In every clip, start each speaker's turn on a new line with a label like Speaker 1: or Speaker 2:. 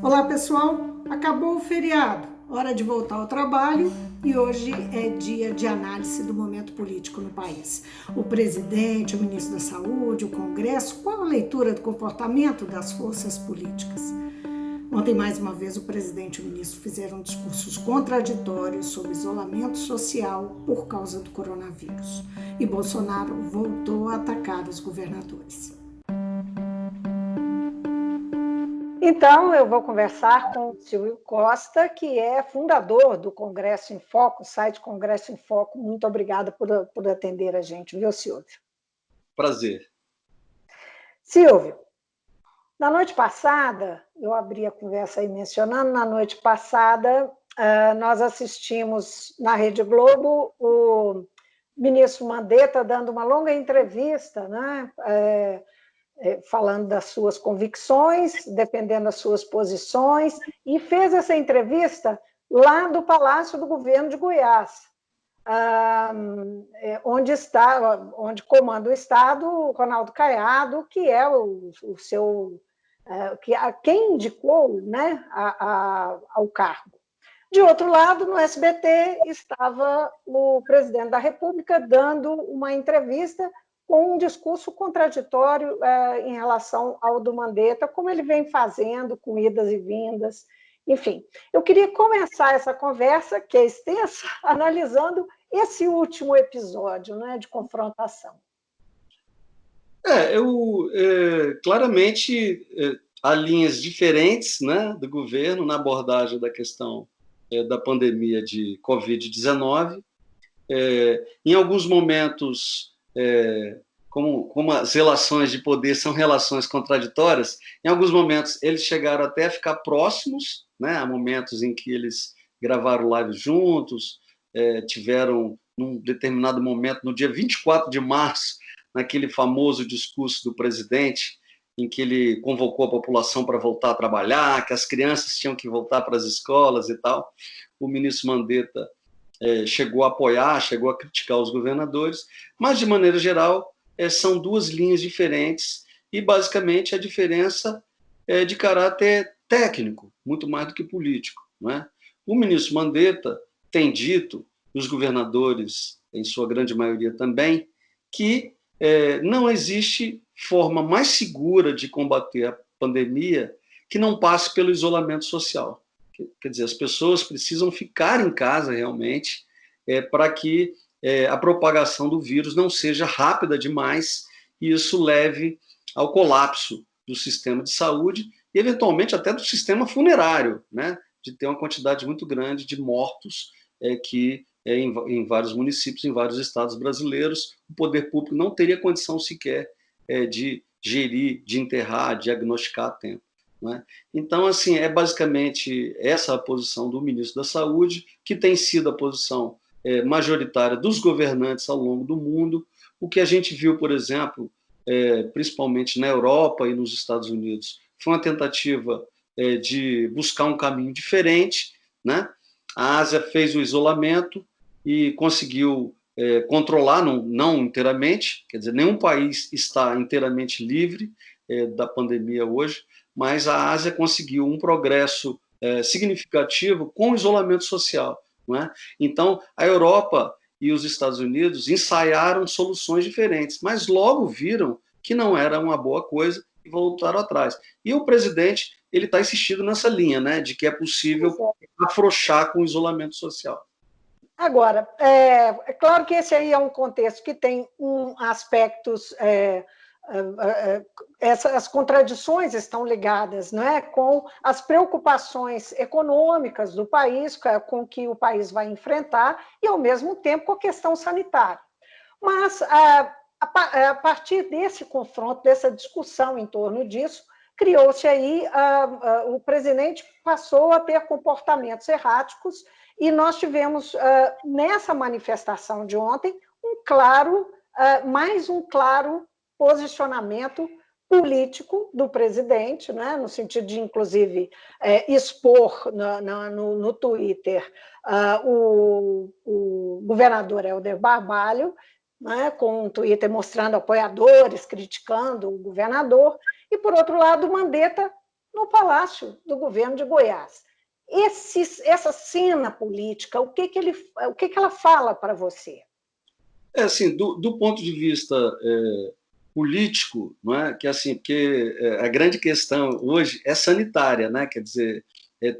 Speaker 1: Olá pessoal, acabou o feriado, hora de voltar ao trabalho e hoje é dia de análise do momento político no país. O presidente, o ministro da Saúde, o Congresso, qual a leitura do comportamento das forças políticas? Ontem, mais uma vez, o presidente e o ministro fizeram discursos contraditórios sobre isolamento social por causa do coronavírus. E Bolsonaro voltou a atacar os governadores.
Speaker 2: Então, eu vou conversar com o Silvio Costa, que é fundador do Congresso em Foco, o site Congresso em Foco. Muito obrigada por atender a gente, viu, Silvio?
Speaker 3: Prazer.
Speaker 2: Silvio, na noite passada, eu abri a conversa aí mencionando, na noite passada, nós assistimos na Rede Globo o ministro Mandetta dando uma longa entrevista, né? Falando das suas convicções, defendendo as suas posições, e fez essa entrevista lá do Palácio do Governo de Goiás, onde comanda o Estado o Ronaldo Caiado, que é o seu quem indicou, né, ao cargo. De outro lado, no SBT, estava o presidente da República dando uma entrevista com um discurso contraditório em relação ao do Mandetta, como ele vem fazendo, com idas e vindas. Enfim, eu queria começar essa conversa, que é extensa, analisando esse último episódio, né, de confrontação.
Speaker 3: Claramente há linhas diferentes, né, do governo na abordagem da questão da pandemia de Covid-19. Em alguns momentos, como as relações de poder são relações contraditórias, em alguns momentos eles chegaram até a ficar próximos, né? Há momentos em que eles gravaram live juntos, tiveram, num determinado momento, no dia 24 de março, naquele famoso discurso do presidente, em que ele convocou a população para voltar a trabalhar, que as crianças tinham que voltar para as escolas e tal. O ministro Mandetta chegou a apoiar, chegou a criticar os governadores, mas, de maneira geral, são duas linhas diferentes e, basicamente, a diferença é de caráter técnico, muito mais do que político. Não é? O ministro Mandetta tem dito, e os governadores, em sua grande maioria também, que não existe forma mais segura de combater a pandemia que não passe pelo isolamento social. Quer dizer, as pessoas precisam ficar em casa realmente para que a propagação do vírus não seja rápida demais e isso leve ao colapso do sistema de saúde e, eventualmente, até do sistema funerário, né? De ter uma quantidade muito grande de mortos que, em vários municípios, em vários estados brasileiros, o poder público não teria condição sequer de gerir, de enterrar, diagnosticar a tempo. Né? Então, assim, é basicamente essa a posição do ministro da Saúde, que tem sido a posição majoritária dos governantes ao longo do mundo. O que a gente viu, por exemplo, principalmente na Europa e nos Estados Unidos, foi uma tentativa de buscar um caminho diferente. Né? A Ásia fez o isolamento e conseguiu controlar, não inteiramente, quer dizer, nenhum país está inteiramente livre da pandemia hoje, mas a Ásia conseguiu um progresso significativo com o isolamento social. Não é? Então, a Europa e os Estados Unidos ensaiaram soluções diferentes, mas logo viram que não era uma boa coisa e voltaram atrás. E o presidente ele está insistindo nessa linha, né, de que é possível afrouxar com o isolamento social.
Speaker 2: Agora, é claro que esse aí é um contexto que tem aspectos... Essas contradições estão ligadas, não é, com as preocupações econômicas do país, com o que o país vai enfrentar, e, ao mesmo tempo, com a questão sanitária. Mas, a partir desse confronto, dessa discussão em torno disso, criou-se aí, o presidente passou a ter comportamentos erráticos, e nós tivemos, nessa manifestação de ontem, mais um claro posicionamento político do presidente, né, no sentido de, inclusive, expor no Twitter o governador Helder Barbalho, né, com um Twitter mostrando apoiadores, criticando o governador, e, por outro lado, o Mandetta no Palácio do Governo de Goiás. Essa cena política, o que ela fala para você?
Speaker 3: Assim, do ponto de vista político, não é? Que assim, porque a grande questão hoje é sanitária, né? Quer dizer,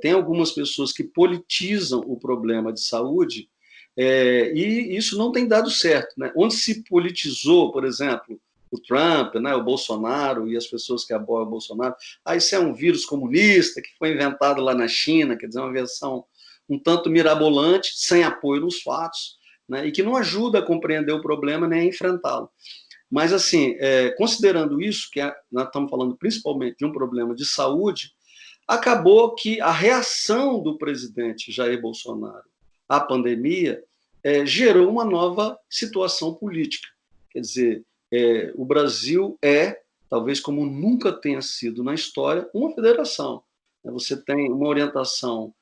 Speaker 3: tem algumas pessoas que politizam o problema de saúde, e isso não tem dado certo, né? Onde se politizou, por exemplo, o Trump, né, o Bolsonaro e as pessoas que apoiam o Bolsonaro, isso é um vírus comunista que foi inventado lá na China, quer dizer, uma versão um tanto mirabolante, sem apoio nos fatos, né, e que não ajuda a compreender o problema nem a enfrentá-lo. Mas, assim, considerando isso, que nós estamos falando principalmente de um problema de saúde, acabou que a reação do presidente Jair Bolsonaro à pandemia gerou uma nova situação política. Quer dizer, o Brasil talvez como nunca tenha sido na história, uma federação. Você tem uma orientação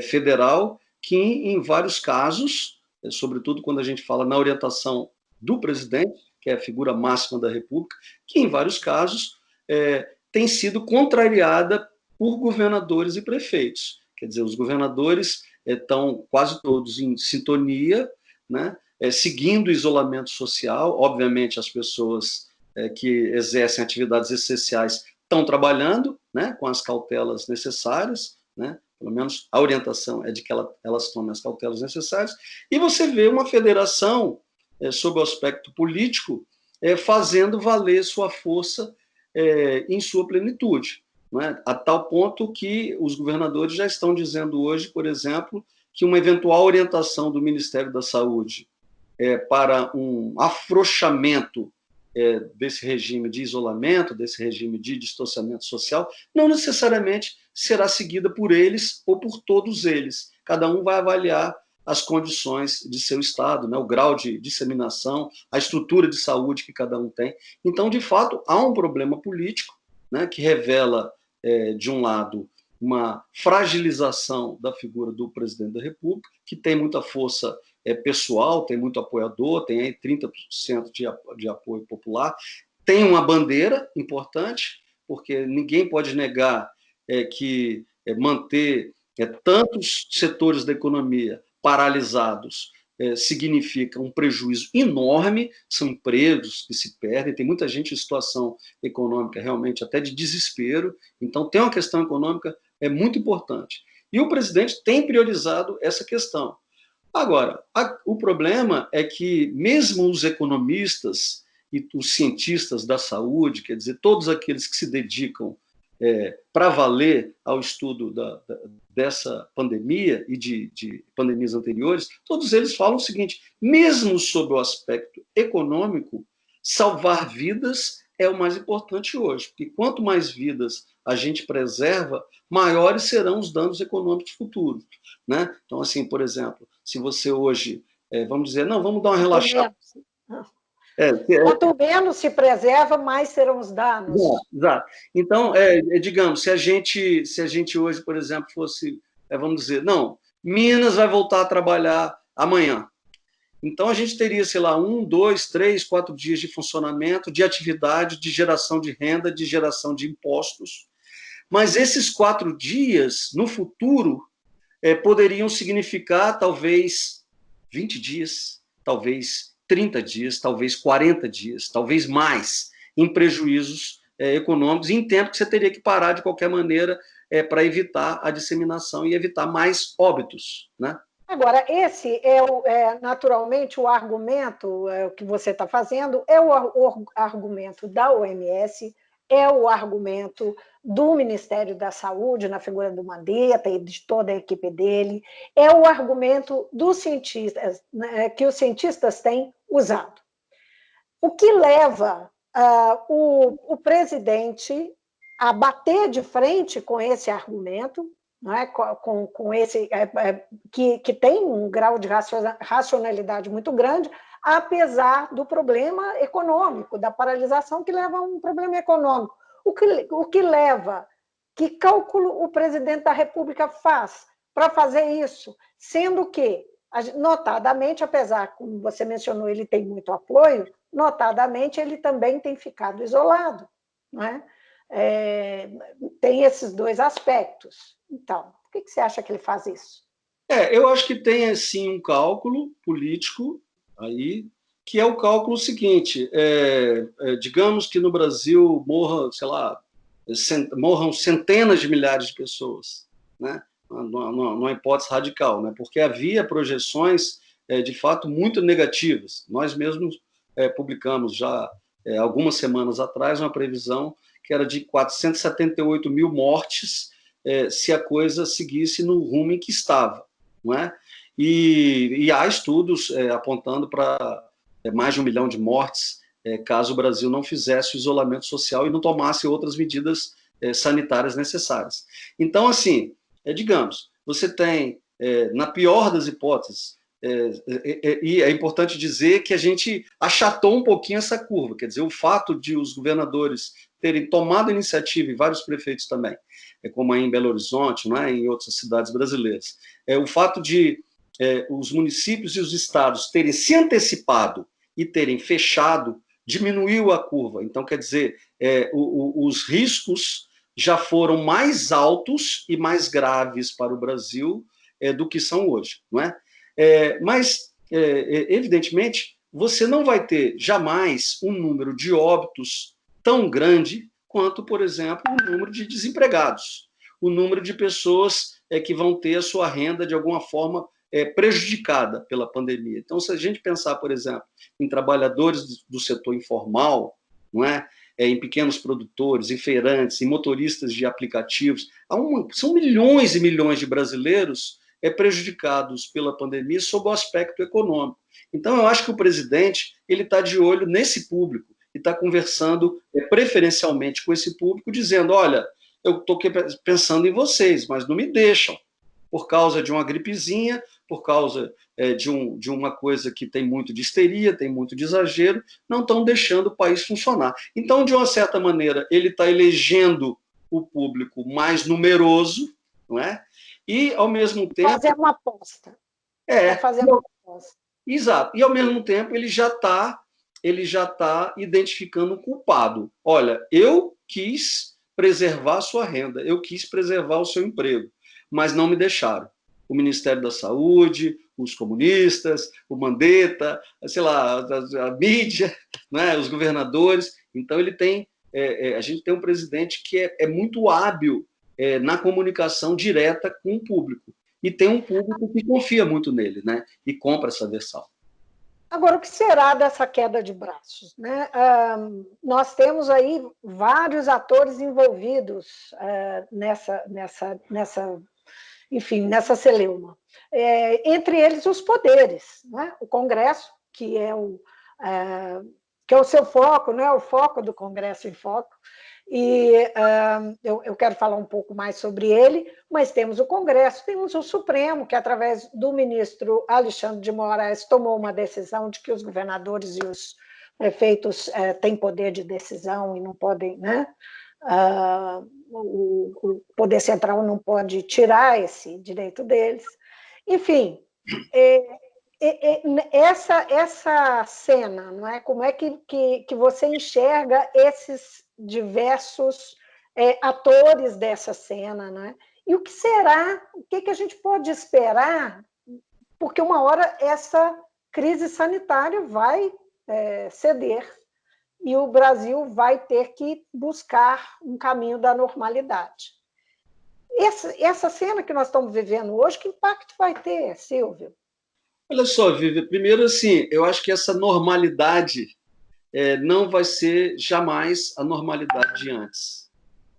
Speaker 3: federal que, em vários casos, sobretudo quando a gente fala na orientação do presidente, que é a figura máxima da República, que, em vários casos, tem sido contrariada por governadores e prefeitos. Quer dizer, os governadores estão quase todos em sintonia, né? Seguindo o isolamento social. Obviamente, as pessoas que exercem atividades essenciais estão trabalhando, né, com as cautelas necessárias, né? Pelo menos a orientação é de que elas tomem as cautelas necessárias, e você vê uma federação, sob o aspecto político, fazendo valer sua força em sua plenitude, não é? A tal ponto que os governadores já estão dizendo hoje, por exemplo, que uma eventual orientação do Ministério da Saúde para um afrouxamento desse regime de isolamento, desse regime de distanciamento social, não necessariamente será seguida por eles ou por todos eles. Cada um vai avaliar as condições de seu estado, né, o grau de disseminação, a estrutura de saúde que cada um tem. Então, de fato, há um problema político, né, que revela, de um lado, uma fragilização da figura do presidente da República, que tem muita força pessoal, tem muito apoiador, tem aí 30% de apoio popular, tem uma bandeira importante, porque ninguém pode negar que manter tantos setores da economia paralisados significa um prejuízo enorme, são empregos que se perdem, tem muita gente em situação econômica realmente até de desespero, então tem uma questão econômica muito importante. E o presidente tem priorizado essa questão. Agora, o problema é que mesmo os economistas e os cientistas da saúde, quer dizer, todos aqueles que se dedicam para valer ao estudo dessa pandemia e de pandemias anteriores, todos eles falam o seguinte: mesmo sob o aspecto econômico, salvar vidas é o mais importante hoje, porque quanto mais vidas a gente preserva, maiores serão os danos econômicos futuros, né? Então, assim, por exemplo, se você hoje, vamos dizer, não, vamos dar uma relaxada.
Speaker 2: Quanto menos se preserva, mais serão os danos.
Speaker 3: Exato. Então, digamos, se a gente hoje, por exemplo, fosse, vamos dizer, não, Minas vai voltar a trabalhar amanhã. Então, a gente teria, sei lá, 1, 2, 3, 4 dias de funcionamento, de atividade, de geração de renda, de geração de impostos. Mas esses 4 dias, no futuro, poderiam significar talvez 20 dias, talvez 30 dias, talvez 40 dias, talvez mais, em prejuízos econômicos, em tempo que você teria que parar de qualquer maneira para evitar a disseminação e evitar mais óbitos, né?
Speaker 2: Agora, esse naturalmente o argumento que você está fazendo, é o argumento da OMS, é o argumento do Ministério da Saúde, na figura do Mandetta e de toda a equipe dele, é o argumento dos cientistas, né, que os cientistas têm usado. O que leva o presidente a bater de frente com esse argumento, não é? com esse que tem um grau de racionalidade muito grande, apesar do problema econômico, da paralisação que leva a um problema econômico. O que leva, que cálculo o presidente da República faz para fazer isso? Sendo que, notadamente, apesar, como você mencionou, ele tem muito apoio, notadamente ele também tem ficado isolado, não é? tem esses dois aspectos. Então, por que você acha que ele faz isso?
Speaker 3: Eu acho que tem, sim, um cálculo político aí, que é o cálculo seguinte, digamos que no Brasil morra, sei lá, morram centenas de milhares de pessoas, né? Numa hipótese radical, né? Porque havia projeções, de fato, muito negativas. Nós mesmos publicamos já algumas semanas atrás uma previsão que era de 478 mil mortes se a coisa seguisse no rumo em que estava, não é? E há estudos apontando para mais de 1 milhão de mortes caso o Brasil não fizesse o isolamento social e não tomasse outras medidas sanitárias necessárias. Então, assim, digamos, você tem, na pior das hipóteses, e é importante dizer que a gente achatou um pouquinho essa curva, quer dizer, o fato de os governadores terem tomado iniciativa, e vários prefeitos também, como aí em Belo Horizonte, não é? Em outras cidades brasileiras, o fato de os municípios e os estados terem se antecipado e terem fechado, diminuiu a curva. Então, quer dizer, os riscos já foram mais altos e mais graves para o Brasil do que são hoje, não é? Mas, evidentemente, você não vai ter jamais um número de óbitos tão grande quanto, por exemplo, o número de desempregados, o número de pessoas que vão ter a sua renda, de alguma forma, prejudicada pela pandemia. Então, se a gente pensar, por exemplo, em trabalhadores do setor informal, não é? Em pequenos produtores, em feirantes, em motoristas de aplicativos, são milhões e milhões de brasileiros prejudicados pela pandemia sob o aspecto econômico. Então, eu acho que o presidente ele está de olho nesse público e está conversando preferencialmente com esse público, dizendo, olha, eu estou pensando em vocês, mas não me deixam, por causa de uma gripezinha, por causa de uma coisa que tem muito de histeria, tem muito de exagero, não estão deixando o país funcionar. Então, de uma certa maneira, ele está elegendo o público mais numeroso, não é? E, ao mesmo tempo...
Speaker 2: Fazer uma aposta. Fazer uma aposta.
Speaker 3: Exato. E, ao mesmo tempo, ele já está identificando o culpado. Olha, eu quis preservar a sua renda, eu quis preservar o seu emprego, mas não me deixaram. O Ministério da Saúde, os comunistas, o Mandetta, sei lá, a mídia, né, os governadores. Então, a gente tem um presidente que é muito hábil na comunicação direta com o público. E tem um público que confia muito nele, né, e compra essa versão.
Speaker 2: Agora, o que será dessa queda de braços, né? Nós temos aí vários atores envolvidos nessa celeuma. Entre eles, os poderes, né? O Congresso, que é o seu foco, né? O foco do Congresso em Foco, e eu quero falar um pouco mais sobre ele, mas temos o Congresso, temos o Supremo, que através do ministro Alexandre de Moraes tomou uma decisão de que os governadores e os prefeitos têm poder de decisão e não podem, né? O poder central não pode tirar esse direito deles. Enfim, essa cena, não é? Como é que você enxerga esses diversos atores dessa cena, né? E o que será, o que a gente pode esperar, porque uma hora essa crise sanitária vai ceder e o Brasil vai ter que buscar um caminho da normalidade. Essa cena que nós estamos vivendo hoje, que impacto vai ter, Silvio?
Speaker 3: Olha só, Vivi, primeiro, assim, eu acho que essa normalidade não vai ser jamais a normalidade de antes,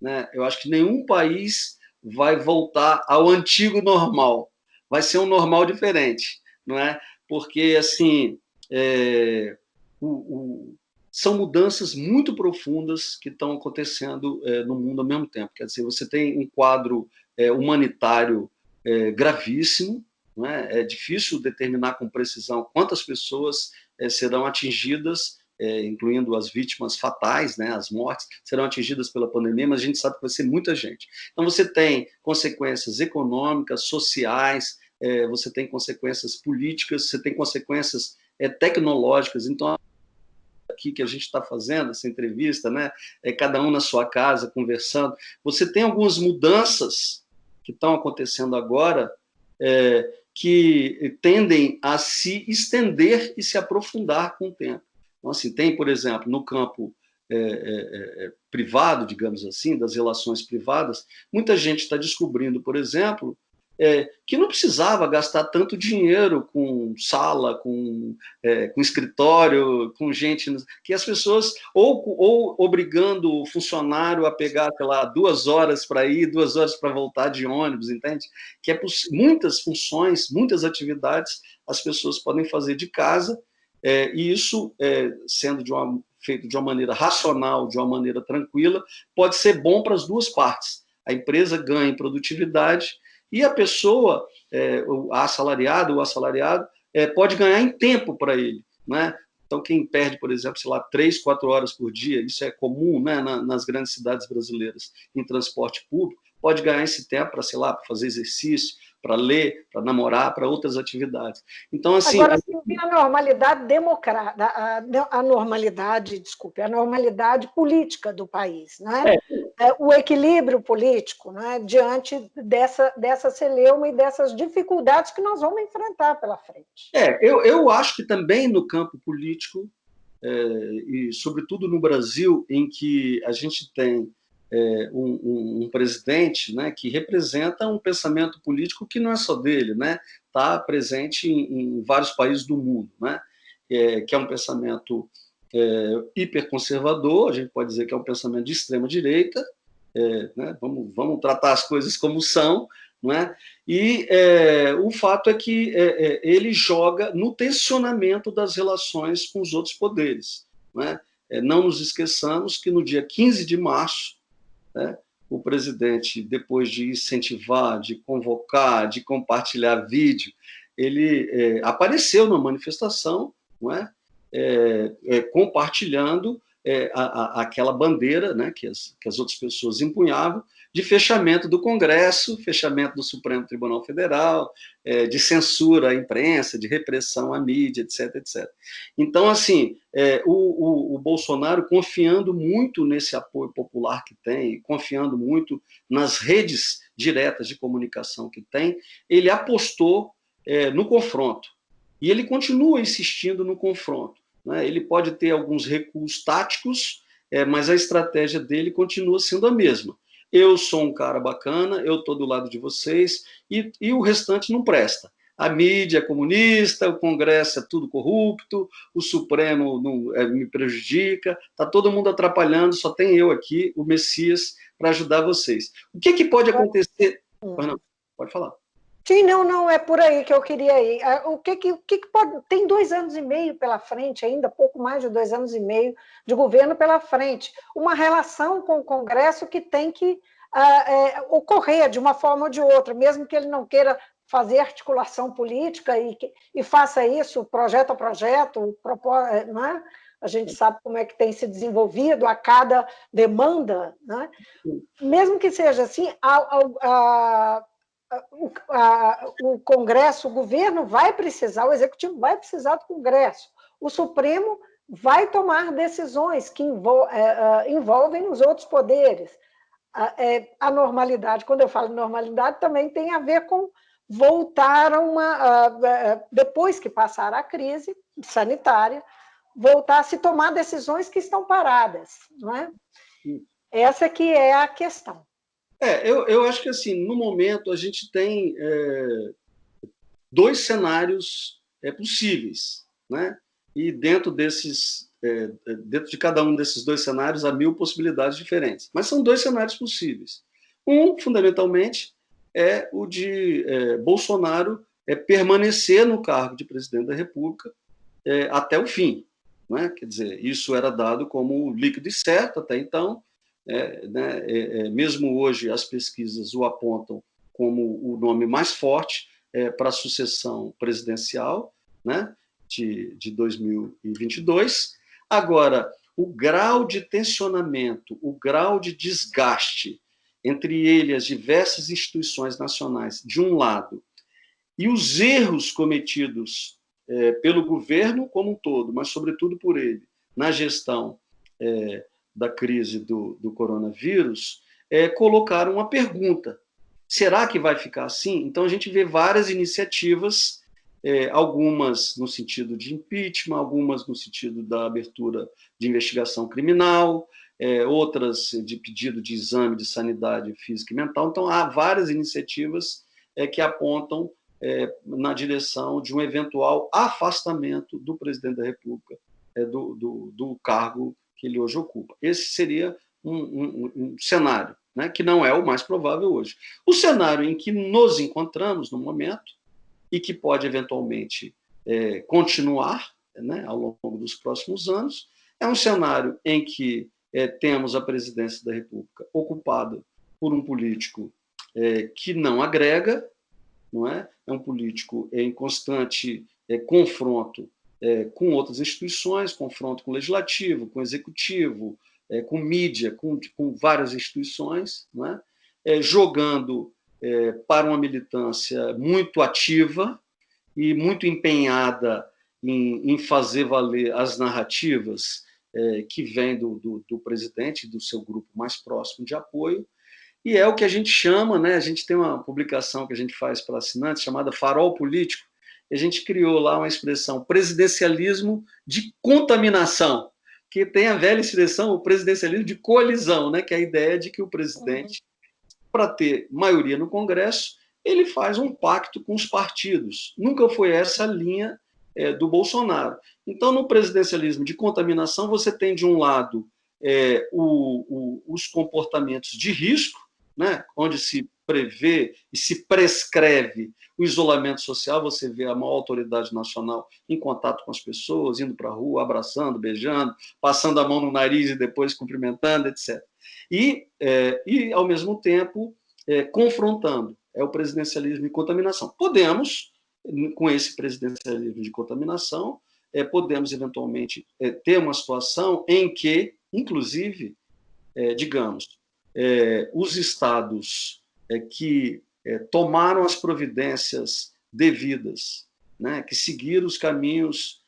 Speaker 3: né? Eu acho que nenhum país vai voltar ao antigo normal. Vai ser um normal diferente, não é? Porque, assim, são mudanças muito profundas que estão acontecendo no mundo ao mesmo tempo. Quer dizer, você tem um quadro humanitário gravíssimo, não é? É difícil determinar com precisão quantas pessoas serão atingidas, incluindo as vítimas fatais, né, as mortes, serão atingidas pela pandemia, mas a gente sabe que vai ser muita gente. Então, você tem consequências econômicas, sociais, você tem consequências políticas, você tem consequências tecnológicas. Então, aqui que a gente está fazendo, essa entrevista, né? Cada um na sua casa, conversando. Você tem algumas mudanças que estão acontecendo agora, que tendem a se estender e se aprofundar com o tempo. Então, assim, tem, por exemplo, no campo privado, digamos assim, das relações privadas, muita gente está descobrindo, por exemplo, que não precisava gastar tanto dinheiro com sala, com escritório, com gente, que as pessoas, ou obrigando o funcionário a pegar, sei lá, 2 horas para ir, 2 horas para voltar de ônibus, entende? Que muitas funções, muitas atividades, as pessoas podem fazer de casa, e isso, sendo feito de uma maneira racional, de uma maneira tranquila, pode ser bom para as duas partes. A empresa ganha em produtividade, e a pessoa, a assalariada ou assalariado, pode ganhar em tempo para ele, né? Então, quem perde, por exemplo, sei lá, 3, 4 horas por dia, isso é comum, né, nas grandes cidades brasileiras, em transporte público, pode ganhar esse tempo para, sei lá, para fazer exercício, para ler, para namorar, para outras atividades. Então, assim...
Speaker 2: Agora, a normalidade a normalidade política do país, não é? O equilíbrio político, não é? Diante dessa celeuma e dessas dificuldades que nós vamos enfrentar pela frente.
Speaker 3: Eu acho que também no campo político, e sobretudo no Brasil, em que a gente tem um presidente, né, que representa um pensamento político que não é só dele, né, está presente em vários países do mundo, né, que é um pensamento hiperconservador, a gente pode dizer que é um pensamento de extrema-direita, né, vamos tratar as coisas como são, não é? E o fato é que ele joga no tensionamento das relações com os outros poderes, não é? Não nos esqueçamos que no dia 15 de março, o presidente, depois de incentivar, de convocar, de compartilhar vídeo, ele apareceu numa manifestação, não é? Compartilhando aquela bandeira, né, que as outras pessoas empunhavam, de fechamento do Congresso, fechamento do Supremo Tribunal Federal, de censura à imprensa, de repressão à mídia, etc, etc. Então, assim, o Bolsonaro, confiando muito nesse apoio popular que tem, confiando muito nas redes diretas de comunicação que tem, ele apostou no confronto. E ele continua insistindo no confronto, né? Ele pode ter alguns recuos táticos, mas a estratégia dele continua sendo a mesma. Eu sou um cara bacana, eu estou do lado de vocês, e o restante não presta. A mídia é comunista, o Congresso é tudo corrupto, o Supremo me prejudica, está todo mundo atrapalhando, só tem eu aqui, o Messias, para ajudar vocês. O que pode acontecer? Não, pode falar.
Speaker 2: Sim, não, é por aí que eu queria ir. O que pode... Tem 2 anos e meio pela frente, ainda pouco mais de 2 anos e meio de governo pela frente. Uma relação com o Congresso que tem que ocorrer de uma forma ou de outra, mesmo que ele não queira fazer articulação política e faça isso projeto a projeto, não é? A gente sabe como é que tem se desenvolvido a cada demanda, né? Mesmo que seja assim, o Congresso, o governo vai precisar, o Executivo vai precisar do Congresso, o Supremo vai tomar decisões que envolvem os outros poderes. A normalidade, quando eu falo normalidade, também tem a ver com voltar depois que passar a crise sanitária, voltar a se tomar decisões que estão paradas, não é? Essa que é a questão.
Speaker 3: Eu acho que, assim, no momento, a gente tem 2 cenários possíveis, né? E dentro de cada um desses 2 cenários, há 1000 possibilidades diferentes. Mas são 2 cenários possíveis. Fundamentalmente, é o de Bolsonaro permanecer no cargo de presidente da República até o fim, né? Quer dizer, isso era dado como líquido e certo até então. Mesmo hoje as pesquisas o apontam como o nome mais forte para a sucessão presidencial, né, de 2022. Agora, o grau de tensionamento, o grau de desgaste entre ele e as diversas instituições nacionais, de um lado, e os erros cometidos pelo governo como um todo, mas sobretudo por ele, na gestão da crise do coronavírus, colocaram uma pergunta: será que vai ficar assim? Então, a gente vê várias iniciativas, algumas no sentido de impeachment, algumas no sentido da abertura de investigação criminal, outras de pedido de exame de sanidade física e mental. Então, há várias iniciativas que apontam na direção de um eventual afastamento do presidente da República do cargo que ele hoje ocupa. Esse seria um cenário, né, que não é o mais provável hoje. O cenário em que nos encontramos no momento, e que pode eventualmente continuar, né, ao longo dos próximos anos, é um cenário em que temos a presidência da República ocupada por um político que não agrega, não é? É um político em constante confronto com outras instituições, confronto com o legislativo, com o executivo, com mídia, com várias instituições, não é? Jogando para uma militância muito ativa e muito empenhada em fazer valer as narrativas que vêm do presidente e do seu grupo mais próximo de apoio. E é o que a gente chama, né? A gente tem uma publicação que a gente faz para assinantes chamada Farol Político, e a gente criou lá uma expressão, presidencialismo de contaminação, que tem a velha expressão, o presidencialismo de coalizão, né? Que é a ideia de que o presidente, para ter maioria no Congresso, ele faz um pacto com os partidos. Nunca foi essa a linha do Bolsonaro. Então, no presidencialismo de contaminação, você tem, de um lado, os comportamentos de risco, né, onde se prevê e se prescreve o isolamento social. Você vê a maior autoridade nacional em contato com as pessoas, indo para a rua, abraçando, beijando, passando a mão no nariz e depois cumprimentando, etc. E ao mesmo tempo, confrontando. É o presidencialismo de contaminação. Podemos, com esse presidencialismo de contaminação, podemos eventualmente ter uma situação em que, inclusive, digamos, os estados que tomaram as providências devidas, né, que seguiram os caminhos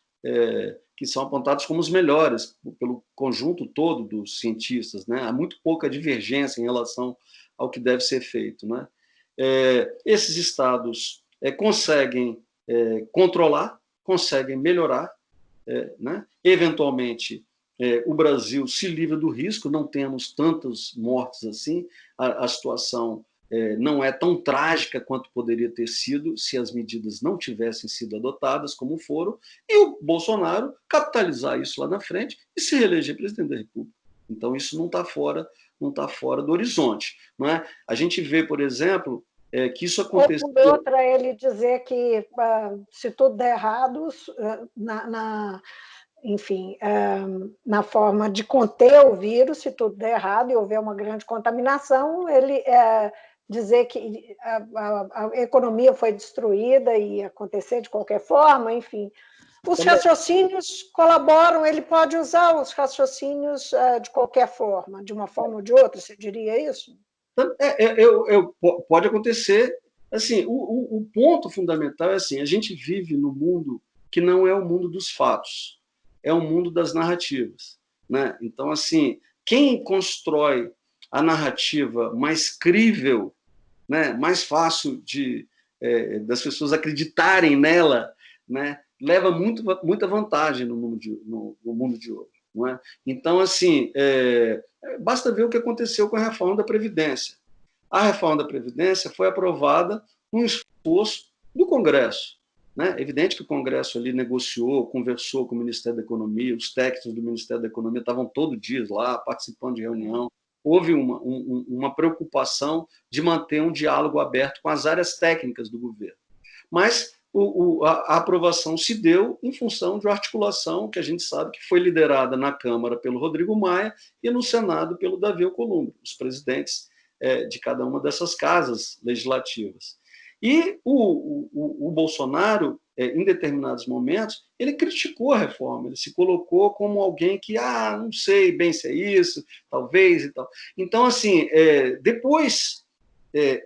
Speaker 3: que são apontados como os melhores pelo conjunto todo dos cientistas, né? Há muito pouca divergência em relação ao que deve ser feito, né? Esses estados conseguem controlar, conseguem melhorar, né? Eventualmente, o Brasil se livra do risco, não temos tantas mortes assim, a situação não é tão trágica quanto poderia ter sido se as medidas não tivessem sido adotadas como foram, e o Bolsonaro capitalizar isso lá na frente e se reeleger presidente da República. Então, isso não está fora do horizonte, não é? A gente vê, por exemplo, que isso aconteceu...
Speaker 2: Ou por outra, ele dizer que se tudo der errado, enfim, na forma de conter o vírus, se tudo der errado e houver uma grande contaminação, ele dizer que a economia foi destruída e acontecer de qualquer forma, enfim. Os raciocínios colaboram, ele pode usar os raciocínios de qualquer forma, de uma forma ou de outra, você diria isso?
Speaker 3: Pode acontecer. Assim, o ponto fundamental é assim, a gente vive num mundo que não é o mundo dos fatos, é o mundo das narrativas, né? Então, assim, quem constrói a narrativa mais crível, né, mais fácil das pessoas acreditarem nela, né, leva muita vantagem no mundo de hoje. Não é? Então, assim, basta ver o que aconteceu com a reforma da Previdência. A reforma da Previdência foi aprovada com esforço do Congresso. Né? É evidente que o Congresso ali negociou, conversou com o Ministério da Economia, os técnicos do Ministério da Economia estavam todo dia lá, participando de reunião. Houve uma preocupação de manter um diálogo aberto com as áreas técnicas do governo. Mas a aprovação se deu em função de uma articulação que a gente sabe que foi liderada na Câmara pelo Rodrigo Maia e no Senado pelo Davi Alcolumbre, os presidentes de cada uma dessas casas legislativas. E o Bolsonaro, em determinados momentos, ele criticou a reforma, ele se colocou como alguém que, não sei bem se é isso, talvez e tal. Então, assim, depois,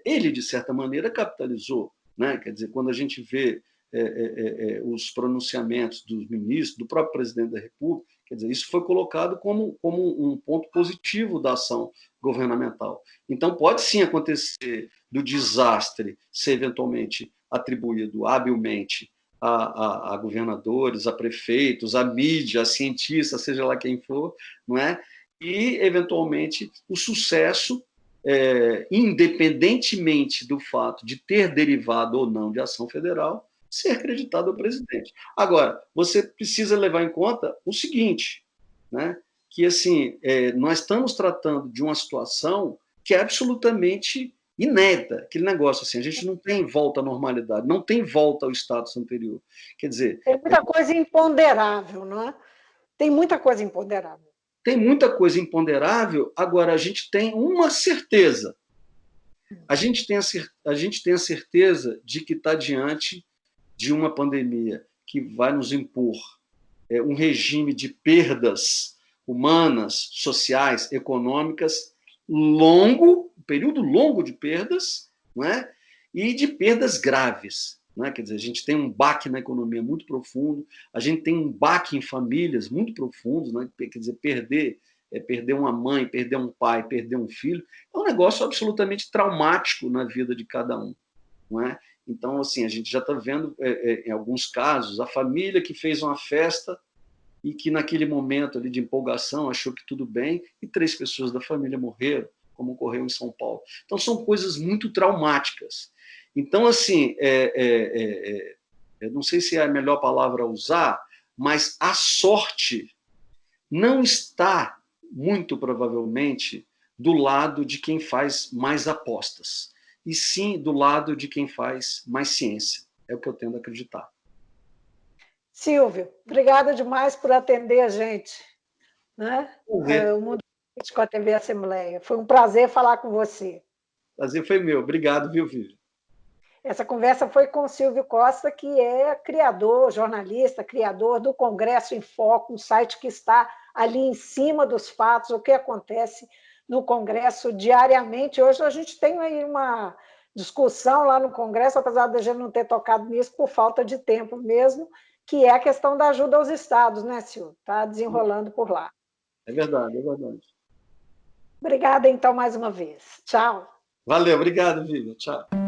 Speaker 3: ele, de certa maneira, capitalizou. Né? Quer dizer, quando a gente vê os pronunciamentos dos ministros, do próprio presidente da República, Quer dizer, isso foi colocado como um ponto positivo da ação governamental. Então, pode sim acontecer do desastre ser eventualmente atribuído habilmente a governadores, a prefeitos, a mídia, a cientistas, seja lá quem for, não é? E, eventualmente, o sucesso, independentemente do fato de ter derivado ou não de ação federal, ser acreditado ao presidente. Agora, você precisa levar em conta o seguinte, né? Que assim, nós estamos tratando de uma situação que é absolutamente inédita, aquele negócio assim, a gente não tem volta à normalidade, não tem volta ao status anterior. Quer dizer,
Speaker 2: tem muita coisa imponderável, não é? Tem muita coisa imponderável.
Speaker 3: Tem muita coisa imponderável, agora a gente tem uma certeza. A gente tem a certeza de que está diante de uma pandemia que vai nos impor um regime de perdas humanas, sociais, econômicas, longo, um período longo de perdas, não é? E de perdas graves. Não é? Quer dizer, a gente tem um baque na economia muito profundo, a gente tem um baque em famílias muito profundo, não é? Quer dizer, perder uma mãe, perder um pai, perder um filho, é um negócio absolutamente traumático na vida de cada um. Não é? Então, assim, a gente já está vendo, em alguns casos, a família que fez uma festa e que naquele momento ali de empolgação achou que tudo bem e 3 pessoas da família morreram, como ocorreu em São Paulo. Então, são coisas muito traumáticas. Então, assim, eu não sei se é a melhor palavra a usar, mas a sorte não está, muito provavelmente, do lado de quem faz mais apostas, e sim do lado de quem faz mais ciência. É o que eu tendo a acreditar.
Speaker 2: Silvio, obrigada demais por atender a gente, né? O Mundo Político, a TV Assembleia. Foi um prazer falar com você.
Speaker 3: Prazer foi meu. Obrigado, viu, Vivi?
Speaker 2: Essa conversa foi com o Silvio Costa, que é criador, jornalista, criador do Congresso em Foco, um site que está ali em cima dos fatos, o que acontece no Congresso diariamente. Hoje a gente tem aí uma discussão lá no Congresso, apesar de a gente não ter tocado nisso por falta de tempo mesmo, que é a questão da ajuda aos estados, né, Silvio? Está desenrolando por lá.
Speaker 3: É verdade, é verdade.
Speaker 2: Obrigada, então, mais uma vez. Tchau.
Speaker 3: Valeu, obrigado, Vivi. Tchau.